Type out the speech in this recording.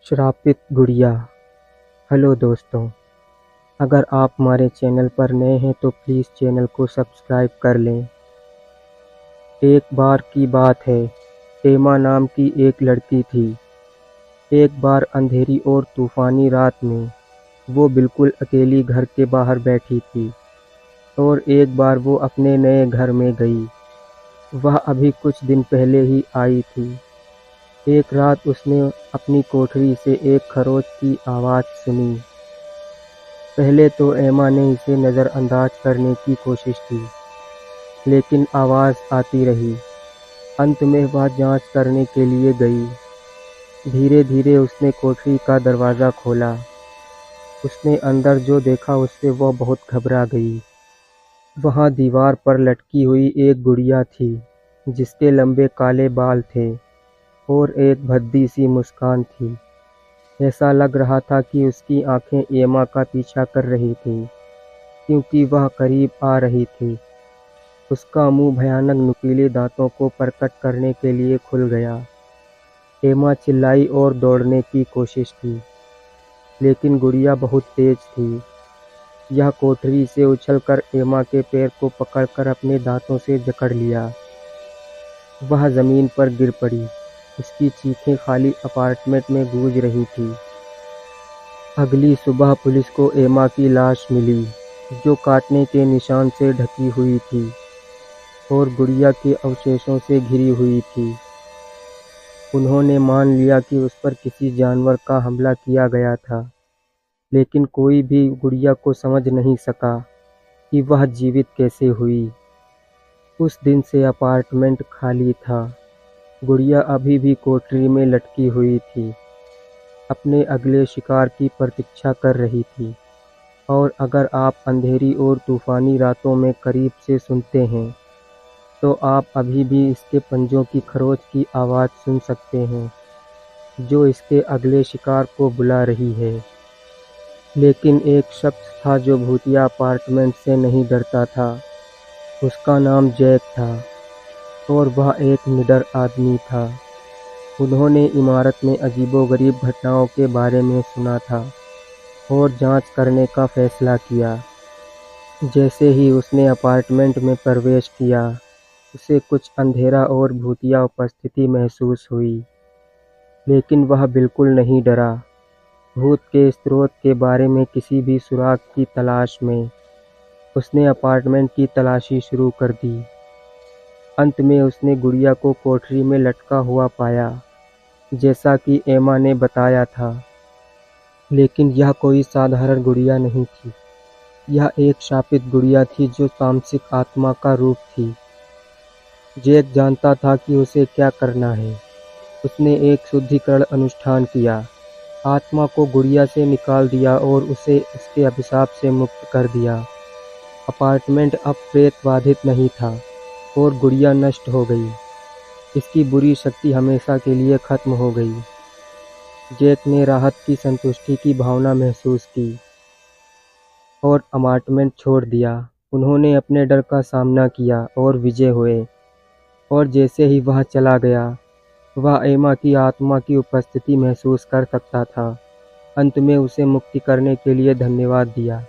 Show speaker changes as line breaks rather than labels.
श्रापित गुड़िया। हेलो दोस्तों, अगर आप हमारे चैनल पर नए हैं तो प्लीज़ चैनल को सब्सक्राइब कर लें। एक बार की बात है, एमा नाम की एक लड़की थी। एक बार अंधेरी और तूफ़ानी रात में वो बिल्कुल अकेली घर के बाहर बैठी थी और एक बार वो अपने नए घर में गई। वह अभी कुछ दिन पहले ही आई थी। एक रात उसने अपनी कोठरी से एक खरोच की आवाज़ सुनी। पहले तो एमा ने इसे नज़रअंदाज करने की कोशिश की, लेकिन आवाज़ आती रही। अंत में वह जांच करने के लिए गई। धीरे धीरे उसने कोठरी का दरवाज़ा खोला। उसने अंदर जो देखा उससे वह बहुत घबरा गई। वहाँ दीवार पर लटकी हुई एक गुड़िया थी, जिसके लंबे काले बाल थे और एक भद्दी सी मुस्कान थी। ऐसा लग रहा था कि उसकी आंखें एमा का पीछा कर रही थीं, क्योंकि वह करीब आ रही थी। उसका मुंह भयानक नुकीले दांतों को प्रकट करने के लिए खुल गया। एमा चिल्लाई और दौड़ने की कोशिश की, लेकिन गुड़िया बहुत तेज थी। यह कोठरी से उछलकर एमा के पैर को पकड़कर अपने दांतों से जकड़ लिया। वह जमीन पर गिर पड़ी। उसकी चीखें खाली अपार्टमेंट में गूंज रही थीं। अगली सुबह पुलिस को एमा की लाश मिली, जो काटने के निशान से ढकी हुई थी और गुड़िया के अवशेषों से घिरी हुई थी। उन्होंने मान लिया कि उस पर किसी जानवर का हमला किया गया था, लेकिन कोई भी गुड़िया को समझ नहीं सका कि वह जीवित कैसे हुई। उस दिन से अपार्टमेंट खाली था। गुड़िया अभी भी कोठरी में लटकी हुई थी, अपने अगले शिकार की प्रतीक्षा कर रही थी। और अगर आप अंधेरी और तूफानी रातों में करीब से सुनते हैं, तो आप अभी भी इसके पंजों की खरोच की आवाज़ सुन सकते हैं, जो इसके अगले शिकार को बुला रही है। लेकिन एक शख्स था जो भूतिया अपार्टमेंट से नहीं डरता था। उसका नाम जैक था और वह एक निडर आदमी था। उन्होंने इमारत में अजीबोगरीब घटनाओं के बारे में सुना था और जांच करने का फैसला किया। जैसे ही उसने अपार्टमेंट में प्रवेश किया, उसे कुछ अंधेरा और भूतिया उपस्थिति महसूस हुई, लेकिन वह बिल्कुल नहीं डरा। भूत के स्रोत के बारे में किसी भी सुराग की तलाश में उसने अपार्टमेंट की तलाशी शुरू कर दी। अंत में उसने गुड़िया को कोठरी में लटका हुआ पाया, जैसा कि एमा ने बताया था। लेकिन यह कोई साधारण गुड़िया नहीं थी। यह एक शापित गुड़िया थी जो तामसिक आत्मा का रूप थी। जैक जानता था कि उसे क्या करना है। उसने एक शुद्धिकरण अनुष्ठान किया, आत्मा को गुड़िया से निकाल दिया और उसे उसके अभिशाप से मुक्त कर दिया। अपार्टमेंट अब प्रेत बाधित नहीं था और गुड़िया नष्ट हो गई। इसकी बुरी शक्ति हमेशा के लिए खत्म हो गई। जैक ने राहत की संतुष्टि की भावना महसूस की और अपार्टमेंट छोड़ दिया। उन्होंने अपने डर का सामना किया और विजय हुए। और जैसे ही वह चला गया, वह एमा की आत्मा की उपस्थिति महसूस कर सकता था। अंत में उसे मुक्ति करने के लिए धन्यवाद दिया।